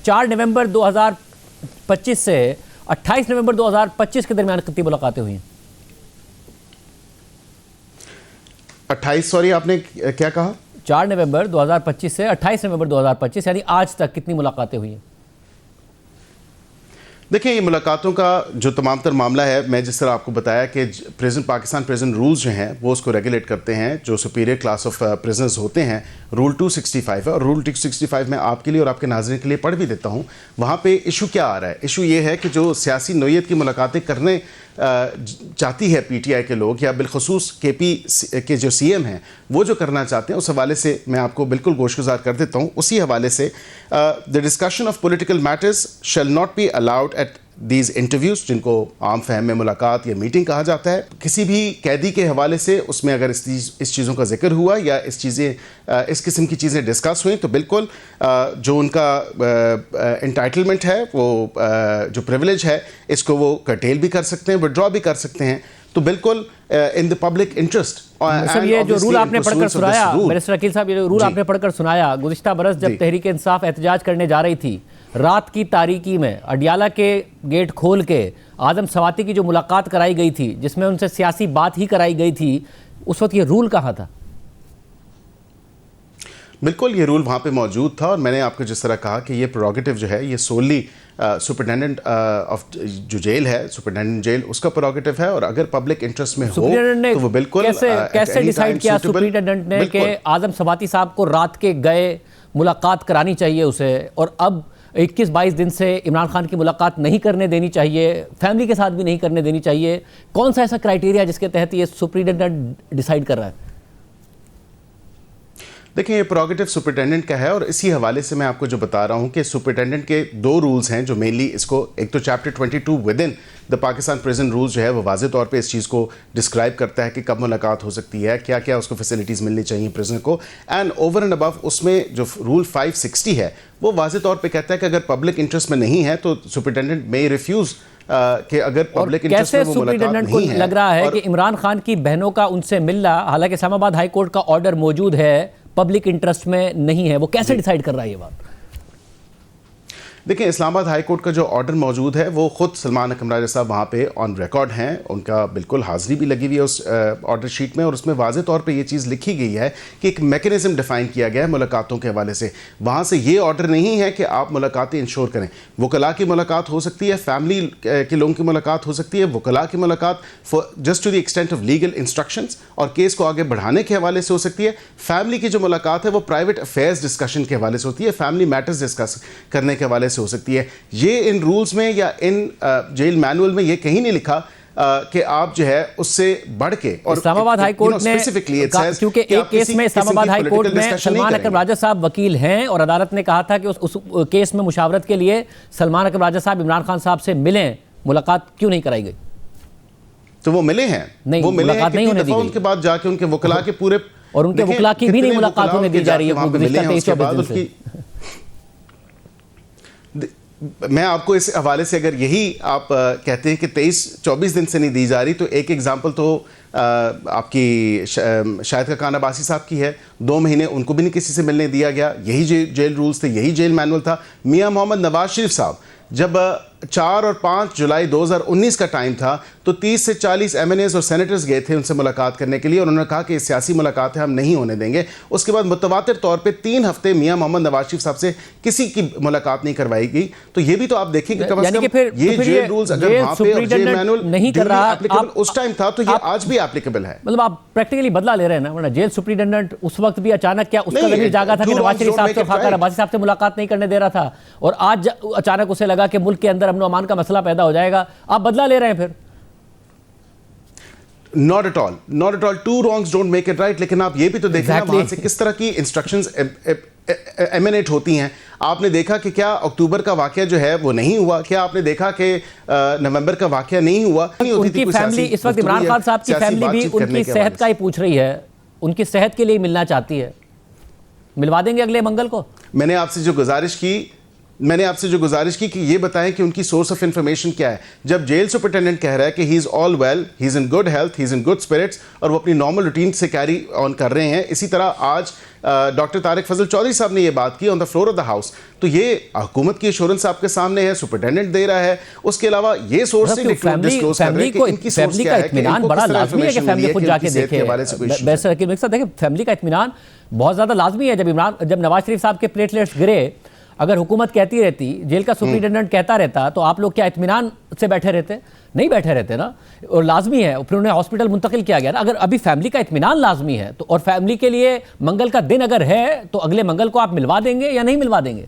4 नवंबर 2025 से 28 नवंबर 2025 के दरमियान कितनी मुलाकातें हुई? 28, सॉरी आपने क्या कहा? 4 नवंबर 2025 से 28 नवंबर 2025 यानी आज तक कितनी मुलाकातें हुई हैं? देखिए, ये मुलाकातों का जो तमाम तर मामला है, मैं जिस तरह आपको बताया कि पाकिस्तान प्रिजन रूल्स जो हैं वो उसको रेगुलेट करते हैं। जो सुपीरियर क्लास ऑफ प्रिजनर्स होते हैं, रूल 265 है, और रूल 265 मैं आपके लिए और आपके नाज़रीन के लिए पढ़ भी देता हूँ। वहाँ पे इशू क्या आ रहा है? इशू ये है कि जो सियासी नोयत की मुलाकातें करने चाहती है PTI के लोग, या बिलखसूस KP के जो CM हैं वो जो करना चाहते हैं, उस हवाले से मैं आपको बिल्कुल गोशगुजार कर देता हूँ। उसी हवाले से the discussion of political matters shall not be allowed at these interviews, जिनको आम फहम में मुलाकात या मीटिंग कहा जाता है। किसी भी कैदी के हवाले से उसमें अगर इस चीज़ों का जिक्र हुआ या इस किस्म की चीज़ें डिस्कस हुई, तो बिल्कुल जो उनका एंटाइटलमेंट है, वो जो प्रिविलेज है, इसको वो कर्टेल भी कर सकते हैं, विड्रॉ भी कर सकते हैं। तो बिल्कुल in the public interest. Sir, ये जो रूल आपने पढ़कर सुनाया, बैरिस्टर अकील साहब, ये जो रूल आपने पढ़कर सुनाया, गुज़िश्ता बरस जब तहरीक इंसाफ एहतजाज करने जा रही थी, रात की तारीकी में अडियाला के गेट खोल के आजम सवाती की जो मुलाकात कराई गई थी, जिसमें उनसे सियासी बात ही कराई गई थी, उस वक्त ये रूल कहाँ था? बिल्कुल ये रूल वहाँ पे मौजूद था, और मैंने आपको जिस तरह कहा कि ये प्रोरोगेटिव जो है ये सोली सुपरिटेंडेंट ऑफ जो जेल है, सुपरिटेंडेंट जेल, उसका प्रोरोगेटिव है। और अगर पब्लिक इंटरेस्ट में हो तो वो बिल्कुल कैसे डिसाइड किया सुपरिटेंडेंट ने कि आजम सवाती साहब को रात के गए मुलाकात करानी चाहिए उसे, और अब 21-22 दिन से इमरान खान की मुलाकात नहीं करने देनी चाहिए, फैमिली के साथ भी नहीं करने देनी चाहिए? कौन सा ऐसा क्राइटेरिया जिसके तहत ये सुपरिटेंडेंट डिसाइड कर रहा है? देखिए, ये प्रोरोगेटिव सुपरिटेंडेंट का है, और इसी हवाले से मैं आपको जो बता रहा हूँ कि सुपरिटेंडेंट के 2 रूल्स हैं जो मेनली इसको, एक तो chapter 22 with in the Pakistan prison rules जो है वो वाज़े तौर पे इस चीज़ को डिस्क्राइब करता है कि कब मुलाकात हो सकती है, क्या क्या उसको फैसिलिटीज़ मिलनी चाहिए प्रिजनर को। एंड ओवर एंड अबव उसमें जो रूल 560 है वो वाज़े तौर पे कहता है कि अगर पब्लिक इंटरेस्ट में नहीं है तो सुपरिटेंडेंट मे रिफ्यूज़ कि अगर पब्लिक इंटरेस्ट में वो मुलाकात नहीं है। लग रहा है कि इमरान खान की बहनों का उनसे मिलना, हालांकि इस्लामाबाद हाई कोर्ट का ऑर्डर मौजूद है, पब्लिक इंटरेस्ट में नहीं है, वो कैसे डिसाइड कर रहा है ये बात? देखिए, इस्लामाबाद हाई कोर्ट का जो ऑर्डर मौजूद है वो ख़ुद सलमान अकरम राजा साहब वहाँ पे ऑन रिकॉर्ड हैं, उनका बिल्कुल हाज़िरी भी लगी हुई है उस ऑर्डर शीट में, और उसमें वाज़े तौर पे ये चीज़ लिखी गई है कि एक मैकेनिज़्म डिफ़ाइन किया गया है मुलाकातों के हवाले से। वहाँ से ये ऑर्डर नहीं है कि आप मुलाकातें इंश्योर करें। वकला की मुलाकात हो सकती है, फैमिली के लोगों की मुलाकात हो सकती है, वकला की मुलाकात just to the extent of legal instructions और केस को आगे बढ़ाने के हवाले से हो सकती है। फैमिली की जो मुलाकात है वो प्राइवेट अफेयर्स डिस्कशन के हवाले से होती है, फैमिली मैटर्स डिस्कस करने के हवाले से हो सकती है। ये इन रूल्स में या इन जेल मैनुअल में ये कहीं नहीं लिखा कि आप जो है उससे बढ़ के, और इस्लामाबाद हाई कोर्ट ने, क्योंकि एक केस में इस्लामाबाद हाई कोर्ट में सलमान अकरम राजा साहब वकील हैं, और अदालत ने कहा था कि उस केस में मुशावरत के लिए सलमान अकरम राजा साहब इमरान खान साहब से मिलें, मुलाकात क्यों नहीं कराई गई? तो वो मिले हैं, नहीं, वो मिले हैं नहीं होने दी, उनके बाद जाके उनके वकला के पूरे, और उनके वकला की भी नहीं मुलाकात होने दी जा रही है। मैं आपको इस हवाले से, अगर यही आप कहते हैं कि 23-24 दिन से नहीं दी जा रही, तो एक एग्जांपल तो आपकी शाहिद खान अब्बासी साहब की है। 2 महीने उनको भी नहीं किसी से मिलने दिया गया, यही जेल रूल्स थे, यही जेल मैनुअल था। मियां मोहम्मद नवाज शरीफ साहब जब 4 और 5 जुलाई 2019 का टाइम था तो 30 से 40 MNAs और सेनेटर्स गए थे उनसे मुलाकात करने के लिए, और उन्होंने कहा कि सियासी मुलाकातें हम नहीं होने देंगे। उसके बाद मुतवातिर तौर पे 3 हफ्ते मियां मोहम्मद नवाज शरीफ साहब से किसी की मुलाकात नहीं करवाई गई। तो ये भी तो आप देखिए कि कम से कम ये जेल रूल्स अगर वहां पे और जेल मैनुअल नहीं कर रहा उस टाइम था, तो ये आज भी एप्लीकेबल है। मतलब आप प्रैक्टिकली बदला ले रहे हैं ना, वरना जेल सुपरिटेंडेंट उस वक्त भी अचानक क्या उसका जमीर जागा था कि नवाज शरीफ साहब से फाकर अब्बासी साहब से मुलाकात नहीं करने दे रहा था, और आज अचानक उसे लगा कि मुल्क के अंदर अमन अमान का मसला पैदा हो जाएगा, आप बदला ले रहे हैं फिर? Not at all, not at all. 2 wrongs don't make it right। लेकिन आप ये भी तो देखें ना वहां से किस तरह की इंस्ट्रक्शंस एमिनेट होती हैं। आपने देखा कि क्या अक्टूबर का वाकया जो है वो नहीं हुआ? क्या आपने देखा कि नवंबर का वाकया नहीं हुआ? उनकी फैमिली इस वक्त, इमरान खान साहब की फैमिली भी उनकी सेहत का ही पूछ रही है, उनकी सेहत के लिए मिलना चाहती है। मिलवा देंगे अगले मंगल को? मैंने आपसे जो गुजारिश की कि ये बताएं कि उनकी सोर्स ऑफ इंफॉर्मेशन क्या है। जब जेल सुपरिटेंडेंट कह रहा है कि he is all well, he is in good health, he is in good spirits, और वो अपनी नॉर्मल रूटीन से कैरी ऑन कर रहे हैं, इसी तरह आज डॉक्टर तारिक फजल चौधरी साहब ने ये बात की on the floor of the house, तो ये हुकूमत की एश्योरेंस आपके सामने है, सुपरिटेंडेंट दे रहा है, उसके अलावा ये सोर्स नहीं डिस्क्लोज कर रहे कि इनकी सोर्स क्या है, कि इनको बड़ा किस तरह लाजमी है कि फैमिली खुद जाके इनकी सेहत के देखे। हवाले से कोई इशू है। वैसे हकीम एक साथ देखें, फैमिली का इत्मीनान बहुत ज्यादा लाजमी है। जब नवाज शरीफ साहब के प्लेटलेट्स गिरे, अगर हुकूमत कहती रहती, जेल का सुपरिटेंडेंट कहता रहता, तो आप लोग क्या इत्मीनान से बैठे रहते? नहीं बैठे रहते ना। और लाजमी है, फिर उन्हें हॉस्पिटल मुंतकिल किया गया ना। अगर अभी फैमिली का इत्मीनान लाजमी है तो, और फैमिली के लिए मंगल का दिन अगर है तो अगले मंगल को आप मिलवा देंगे या नहीं मिलवा देंगे?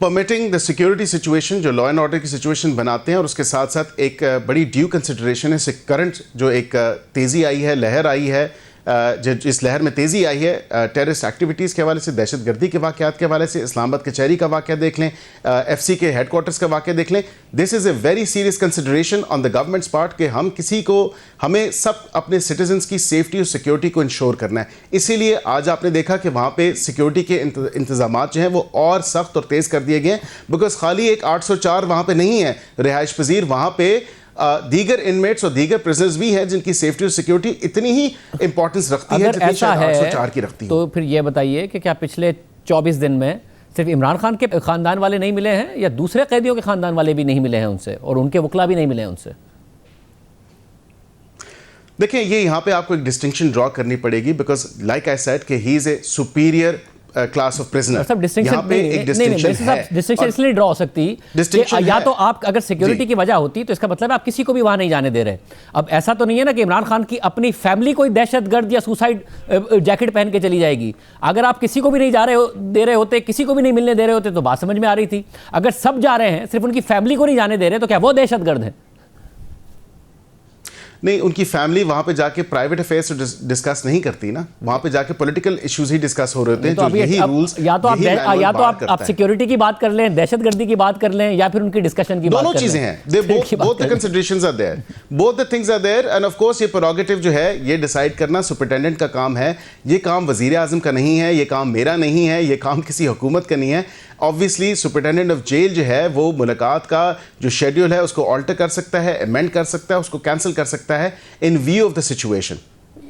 परमिटिंग द सिक्योरिटी सिचुएशन, जो लॉ एंड ऑर्डर की सिचुएशन बनाते हैं, और उसके साथ साथ एक बड़ी ड्यू कंसिडरेशन है करंट जो एक तेज़ी आई है, लहर आई है, जो इस लहर में तेज़ी आई है टेररिस्ट एक्टिविटीज़ के हवाले से, दहशतगर्दी के वाक़यात के हवाले से। इस्लामाबाद कचहरी का वाक़या देख लें, FC के हेडक्वार्टर्स का वाक़या देख लें। This is a very serious consideration on the governments part कि हमें सब अपने सिटीजन्स की सेफ्टी और सिक्योरिटी को इंश्योर करना है। इसीलिए आज आपने देखा कि वहाँ पे सिक्योरिटी के इंतजाम जो हैं वो और सख्त और तेज़ कर दिए गए हैं, बिकॉज खाली एक 804 वहाँ पे नहीं है रिहाइश पजीर, वहाँ पे दीगर इनमेट्स और दीगर प्रिजनर्स भी हैं जिनकी सेफ्टी और सिक्योरिटी इतनी ही इंपॉर्टेंस रखती है जितनी शायद 804 की रखती है। तो फिर ये बताइए कि क्या पिछले 24 दिन में सिर्फ इमरान खान के खानदान वाले नहीं मिले हैं, या दूसरे कैदियों के खानदान वाले भी नहीं मिले हैं उनसे, और उनके वकला भी नहीं मिले हैं उनसे? देखिए, ये यहाँ पे आपको एक डिस्टिंक्शन ड्रॉ करनी पड़ेगी, बिकॉज लाइक आई सेड कि he is a superior class of prisoner. सब डिस्टिंक्शन इसलिए ड्रॉ हो सकती कि या तो आप अगर सिक्योरिटी की वजह होती तो इसका मतलब आप किसी को भी वहां नहीं जाने दे रहे। अब ऐसा तो नहीं है ना कि इमरान खान की अपनी फैमिली कोई दहशतगर्द या सुसाइड जैकेट पहन के चली जाएगी। अगर आप किसी को भी नहीं दे रहे होते, किसी को भी नहीं मिलने दे रहे होते, तो बात समझ में आ रही थी। अगर सब जा रहे हैं, सिर्फ उनकी फैमिली को नहीं जाने दे रहे, तो क्या वो दहशतगर्द है? नहीं, उनकी फैमिली वहां पे जाके प्राइवेट अफेयर्स डिस्कस नहीं करती ना, वहां पे जाके पॉलिटिकल इश्यूज ही डिस्कस हो रहे होते हैं। तो यही रूल्स, या तो आप सिक्योरिटी की बात कर लें, दहशतगर्दी की बात कर लें, या फिर उनकी डिस्कशन की बात कर लें। दोनों चीजें हैं, both the considerations are there, both the things are there, and of course ये प्रेरोगेटिव जो है ये डिसाइड करना सुपरिटेंडेंट का काम है। ये काम वजीर आजम का नहीं है, ये काम मेरा नहीं है, ये काम किसी हुकूमत का नहीं है। ऑब्वियसली सुपरिटेंडेंट ऑफ जेल जो है वो मुलाकात का जो शेड्यूल है उसको ऑल्टर कर सकता है, अमेंड कर सकता है, उसको कैंसिल कर सकता है इन व्यू ऑफ द सिचुएशन।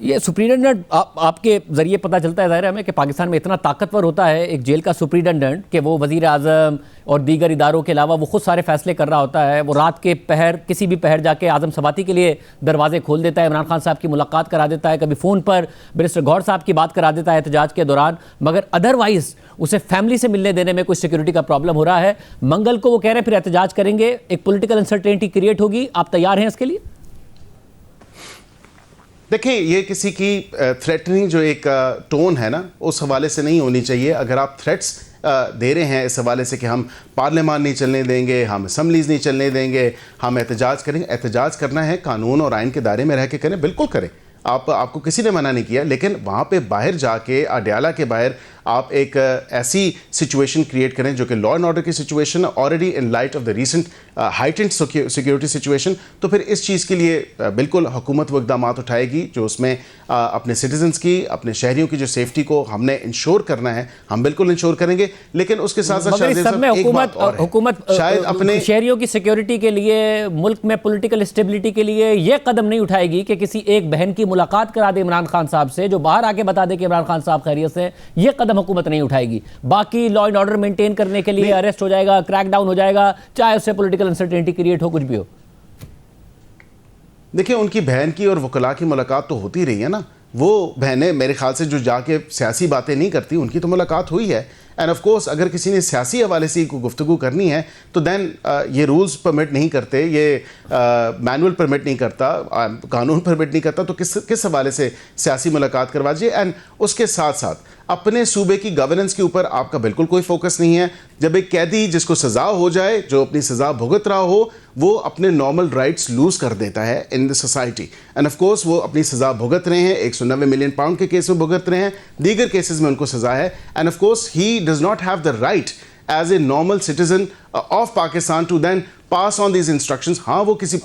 ये सुपरिटेंडेंट आपके जरिए पता चलता है ज़ाहिर हमें कि पाकिस्तान में इतना ताकतवर होता है एक जेल का सुपरिटेंडेंट कि वो वज़ीर आज़म और दीगर इदारों के अलावा वो खुद सारे फैसले कर रहा होता है। वो रात के पहर, किसी भी पहर जाके आज़म सबाती के लिए दरवाजे खोल देता है, इमरान खान साहब की मुलाकात करा देता है, कभी फ़ोन पर बैरिस्टर गौहर साहब की बात करा देता है एहतजाज के दौरान, मगर अदरवाइज़ उसे फैमिली से मिलने देने में कोई सिक्योरिटी का प्रॉब्लम हो रहा है। मंगल को वो कह रहे हैं फिर एहतजाज करेंगे, एक पॉलिटिकल अनसर्टेनिटी क्रिएट होगी। आप तैयार हैं इसके लिए? देखिए, ये किसी की थ्रेटनिंग जो एक टोन है ना, उस हवाले से नहीं होनी चाहिए। अगर आप थ्रेट्स दे रहे हैं इस हवाले से कि हम पार्लियामान नहीं चलने देंगे, हम असम्बलीज नहीं चलने देंगे, हम एहतजाज करेंगे, एहतजाज करना है कानून और आइन के दायरे में रह के करें, बिल्कुल करें। आपको किसी ने मना नहीं किया, लेकिन वहाँ पे बाहर जाके अडयाला के बाहर आप एक ऐसी सिचुएशन क्रिएट करें जो कि लॉ एंड ऑर्डर की situation already in light of the recent heightened security situation, तो फिर इस चीज़ के लिए बिल्कुल हुकूमत वो इक़दाम उठाएगी जो उसमें अपने सिटीजन्स की, अपने शहरियों की जो सेफ्टी को हमने इंश्योर करना है, हम बिल्कुल इंश्योर करेंगे। लेकिन उसके साथ साथ हुकूमत शायद अपने शहरियों की सिक्योरिटी के लिए, मुल्क में पॉलिटिकल स्टेबिलिटी के लिए ये कदम नहीं उठाएगी कि किसी एक बहन की मुलाकात करा दे इमरान खान साहब से, जो बाहर आके बता दे कि इमरान खान साहब खैरियत से। ये कदम हुकूमत नहीं उठाएगी। बाकी लॉ एंड ऑर्डर मेंटेन करने के लिए अरेस्ट हो जाएगा, क्रैकडाउन हो जाएगा, चाहे उससे पॉलिटिकल अनसर्टेनिटी क्रिएट हो, कुछ भी हो। देखिए, उनकी बहन की और वकला की मुलाकात तो होती रही है ना। वो बहनें मेरे ख्याल से जो जाके सियासी बातें नहीं करती, उनकी तो मुलाकात हुई है। एंड ऑफ कोर्स अगर किसी ने सियासी हवाले से गुफ्तगू करनी है तो देन ये रूल्स परमिट नहीं करते, ये मैनुअल परमिट नहीं करता, कानून परमिट नहीं करता, तो किस हवाले से सियासी मुलाकात करवा दीजिए। एंड उसके साथ साथ अपने सूबे की गवर्नेंस के ऊपर आपका बिल्कुल कोई फोकस नहीं है। जब एक कैदी जिसको सज़ा हो जाए, जो अपनी सज़ा भुगत रहा हो, वो अपने नॉर्मल राइट्स लूज़ कर देता है in the society. And of course वो अपनी सज़ा भुगत रहे हैं, 190 मिलियन पाउंड के केस में भुगत रहे हैं, दीगर केसेस में उनको सज़ा है। And of course he does not have the right as a normal citizen of Pakistan to then pass on these instructions. हाँ, वो किसी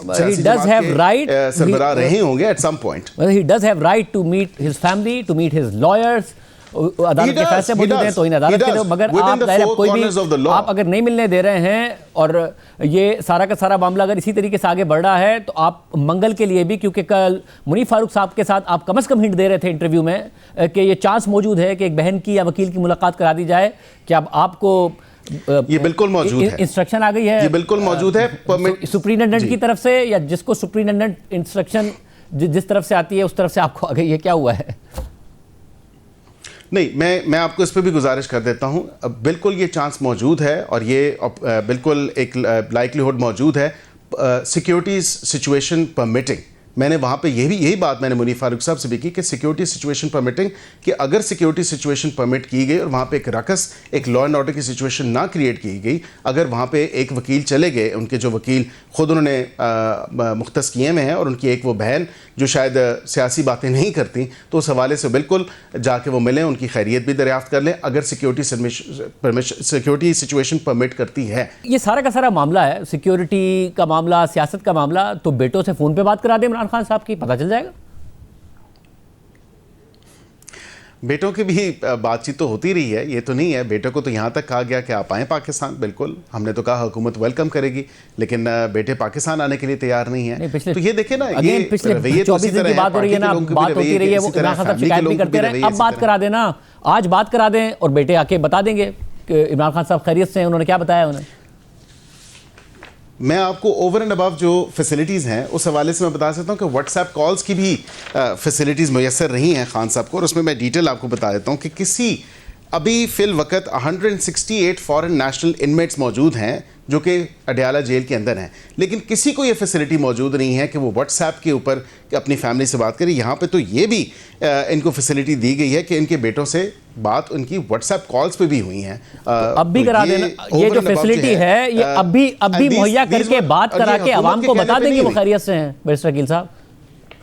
सरबराह रहे होंगे at some point. Well, he does have right to meet his family, to meet his lawyers, अदालत के फैसले मौजूद हैं, तौहीन अदालत के, मगर आप कोई भी आप अगर नहीं मिलने दे रहे हैं और ये सारा का सारा मामला अगर इसी तरीके से आगे बढ़ रहा है तो आप मंगल के लिए भी, क्योंकि कल मुनीर फारूक साहब के साथ आप कम से कम हिंट दे रहे थे इंटरव्यू में कि ये चांस मौजूद है कि एक बहन की या वकील की मुलाकात करा दी जाए, कि अब आपको ये बिल्कुल मौजूद है, इंस्ट्रक्शन आ गई है, ये बिल्कुल मौजूद है सुप्रीटेंडेंट की तरफ से, या जिसको सुप्रीटेंडेंट इंस्ट्रक्शन जिस तरफ से आती है उस तरफ से आपको आ गई है, क्या हुआ है? नहीं, मैं आपको इस पर भी गुजारिश कर देता हूं, बिल्कुल ये चांस मौजूद है और ये बिल्कुल एक लाइक्लीहुड मौजूद है, सिक्योरिटी सिचुएशन परमिटिंग। मैंने वहाँ पे यही बात मैंने मुनीर फारूक साहब से भी की कि सिक्योरिटी सिचुएशन परमिटिंग, कि अगर सिक्योरिटी सिचुएशन परमिट की गई और वहाँ पे एक रकस, एक लॉ एंड ऑर्डर की सिचुएशन ना क्रिएट की गई, अगर वहाँ पे एक वकील चले गए, उनके जो वकील खुद उन्होंने मुख्तस किए में हैं और उनकी एक वो बहन जो शायद सियासी बातें नहीं करती, तो उस हवाले से बिल्कुल जाके वो मिलें, उनकी खैरियत भी दरियाफ्त कर लें अगर सिक्योरिटी सिचुएशन परमिट करती है। ये सारा का सारा मामला है, सिक्योरिटी का मामला, सियासत का मामला, तो बेटों से फ़ोन पे बात करा दें इमरान खान साहब की, पता चल जाएगा। बेटों की भी बातचीत तो होती रही है, ये तो नहीं है, बेटों को तो यहाँ तक कहा गया कि आप आएँ पाकिस्तान, बिल्कुल हमने तो कहा हुकूमत वेलकम करेगी, लेकिन बेटे पाकिस्तान आने के लिए तैयार नहीं है। तो ये देखें ना, ये पिछले 24 दिन की बात हो रही है ना, बात होती रही है, वो इमरान खान साहब शिकायत भी करते रहे, अब बात करा देना, आज बात करा दें और बेटे आके बता देंगे कि इमरान खान साहब खैरियत से हैं, उन्होंने क्या बताया उन्हें। मैं आपको ओवर एंड अबव जो फैसिलिटीज़ हैं उस हवाले से मैं बता सकता हूँ कि व्हाट्सएप कॉल्स की भी फैसिलिटीज़ मुयसर रही हैं खान साहब को, और उसमें मैं डिटेल आपको बता देता हूँ कि किसी अभी फ़िल वक़्त 168 फॉरेन नेशनल इनमेट्स मौजूद हैं जो कि अडयाला जेल के अंदर हैं, लेकिन किसी को ये फैसिलिटी मौजूद नहीं है कि वो व्हाट्सएप के ऊपर अपनी फैमिली से बात करें। यहाँ पे तो ये भी इनको फैसिलिटी दी गई है कि इनके बेटों से बात उनकी व्हाट्सएप कॉल्स पे भी हुई हैं। तो अब भी करा देना, ये जो फैसिलिटी है ये अब भी मुहैया करके बात करा के आवाम को बता देंगे वो खैरियत से हैं। बैरिस्टर वकील साहब,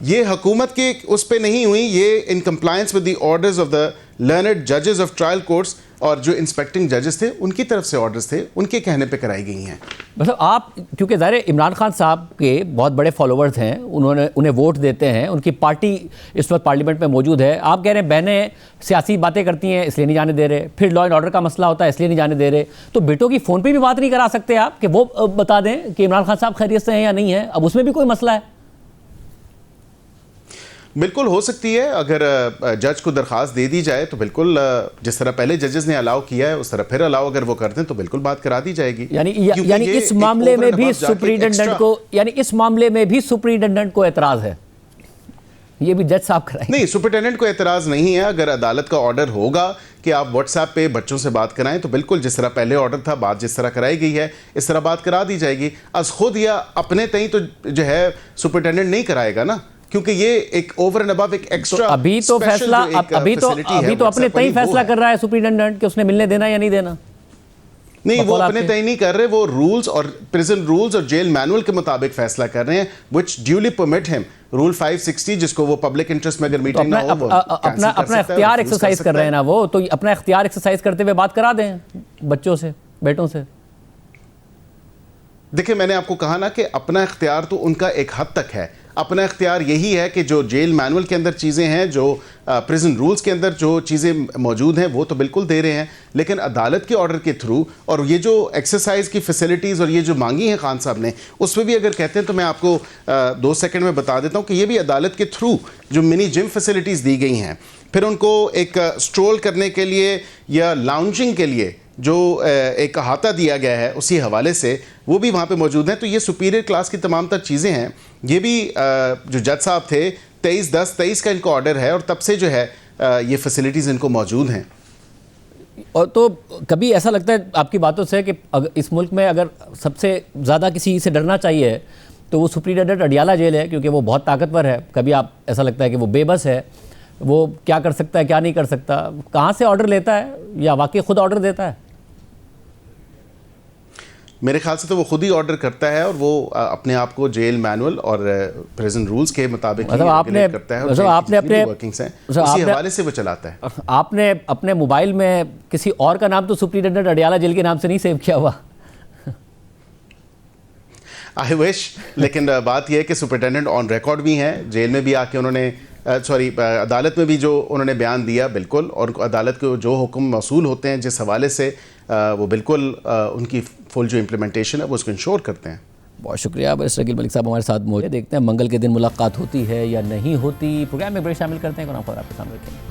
ये हुकूमत के उस पे नहीं हुई, ये in compliance with the orders of the learned जजेस ऑफ ट्रायल कोर्ट्स, और जो इंस्पेक्टिंग जजेस थे उनकी तरफ से ऑर्डर्स थे, उनके कहने पे कराई गई हैं। मतलब आप, क्योंकि ज़ाहिर इमरान खान साहब के बहुत बड़े फॉलोअर्स हैं, उन्हें वोट देते हैं, उनकी पार्टी इस वक्त पार्लियामेंट में मौजूद है, आप कह रहे हैं बहनें सियासी बातें करती हैं इसलिए नहीं जाने दे रहे, फिर लॉ एंड ऑर्डर का मसला होता है इसलिए नहीं जाने दे रहे, तो बेटों की फ़ोन पर भी बात नहीं करा सकते आप कि वो बता दें कि इमरान खान साहब खैरियत से हैं या नहीं है? अब उसमें भी कोई मसला है? बिल्कुल हो सकती है, अगर जज को दरख्वास्त दे दी जाए तो बिल्कुल जिस तरह पहले जजेस ने अलाउ किया है उस तरह फिर अलाउ अगर वो करते हैं तो बिल्कुल बात करा दी जाएगी। यानी इस मामले में भी सुप्रीटेंडेंट को एतराज है, ये भी जज साहब कराएंगे? नहीं, सुप्रीटेंडेंट को एतराज नहीं है। अगर अदालत का ऑर्डर होगा कि आप व्हाट्सएप पे बच्चों से बात कराएं तो बिल्कुल जिस तरह पहले ऑर्डर था, बात जिस तरह कराई गई है इस तरह बात करा दी जाएगी। अज खुद या अपने तई तो जो है सुप्रीटेंडेंट नहीं कराएगा ना, क्योंकि ये एक ओवर एंड अबव एक एक्स्ट्रा, अभी तो फैसला अभी तो अपने तय फैसला कर रहा है सुप्रीटेंडेंट कि उसने मिलने देना या नहीं देना। नहीं, वो अपने तय नहीं कर रहे, वो रूल्स और प्रिजन रूल्स और जेल मैनुअल के मुताबिक फैसला कर रहे हैं, which duly permit him, rule 560, जिसको वो पब्लिक इंटरेस्ट में अगर मीटिंग ना हो अपना इख्तियार एक्सरसाइज कर रहे हैं ना, वो तो अपना इख्तियार एक्सरसाइज करते हुए बात करा दें बच्चों से, बेटों से। देखिए, मैंने आपको कहा ना कि अपना इख्तियार तो उनका एक हद तक है। अपना इख्तियार यही है कि जो जेल मैनुअल के अंदर चीज़ें हैं, जो प्रिजन रूल्स के अंदर जो चीज़ें मौजूद हैं वो तो बिल्कुल दे रहे हैं, लेकिन अदालत के ऑर्डर के थ्रू और ये जो एक्सरसाइज की फैसिलिटीज़ और ये जो मांगी है खान साहब ने, उसमें भी अगर कहते हैं तो मैं आपको 2 सेकंड में बता देता हूँ कि ये भी अदालत के थ्रू जो मिनी जिम फैसिलिटीज़ दी गई हैं, फिर उनको एक स्ट्रोल करने के लिए या लाउंजिंग के लिए जो एक अहाता दिया गया है उसी हवाले से वो भी वहाँ पे मौजूद हैं। तो ये सुपीरियर क्लास की तमाम तर चीज़ें हैं। ये भी जो जज साहब थे 23/10/23 का इनको ऑर्डर है और तब से जो है ये फैसिलिटीज़ इनको मौजूद हैं। और तो कभी ऐसा लगता है आपकी बातों से कि इस मुल्क में अगर सबसे ज़्यादा किसी से डरना चाहिए तो वो सुप्रीटेंडेंट अडयाला जेल है, क्योंकि वो बहुत ताकतवर है। कभी आप ऐसा लगता है कि वो बेबस है, वो क्या कर सकता है क्या नहीं कर सकता, कहाँ से ऑर्डर लेता है या वाकई खुद ऑर्डर देता है? मेरे ख्याल से तो वो खुद ही ऑर्डर करता है और वो अपने आप को जेल मैनुअल और प्रिजन रूल्स के मुताबिक रेगुलेट करता है, और आपने अपने वर्किंग्स हैं उसी हवाले से वो चलाता है। आपने अपने मोबाइल में किसी और का नाम तो सुप्रीटेंडेंट अडयाला जेल के नाम से नहीं सेव किया हुआ? आई विश, लेकिन बात यह है कि सुप्रिटेंडेंट ऑन रिकॉर्ड भी हैं, जेल में भी आके उन्होंने सॉरी अदालत में भी जो उन्होंने बयान दिया बिल्कुल, और अदालत के जो हुक्म मौसूल होते हैं जिस हवाले से वो बिल्कुल उनकी फुल जो इम्प्लीमेंटेशन है वो उसको इंश्योर करते हैं। बहुत शुक्रिया बैरिस्टर अकील मलिक साहब हमारे साथ मौजूद हैं। देखते हैं मंगल के दिन मुलाकात होती है या नहीं होती। प्रोग्राम में ब्रेक शामिल करते हैं, कोई खबर आपके सामने रखेंगे।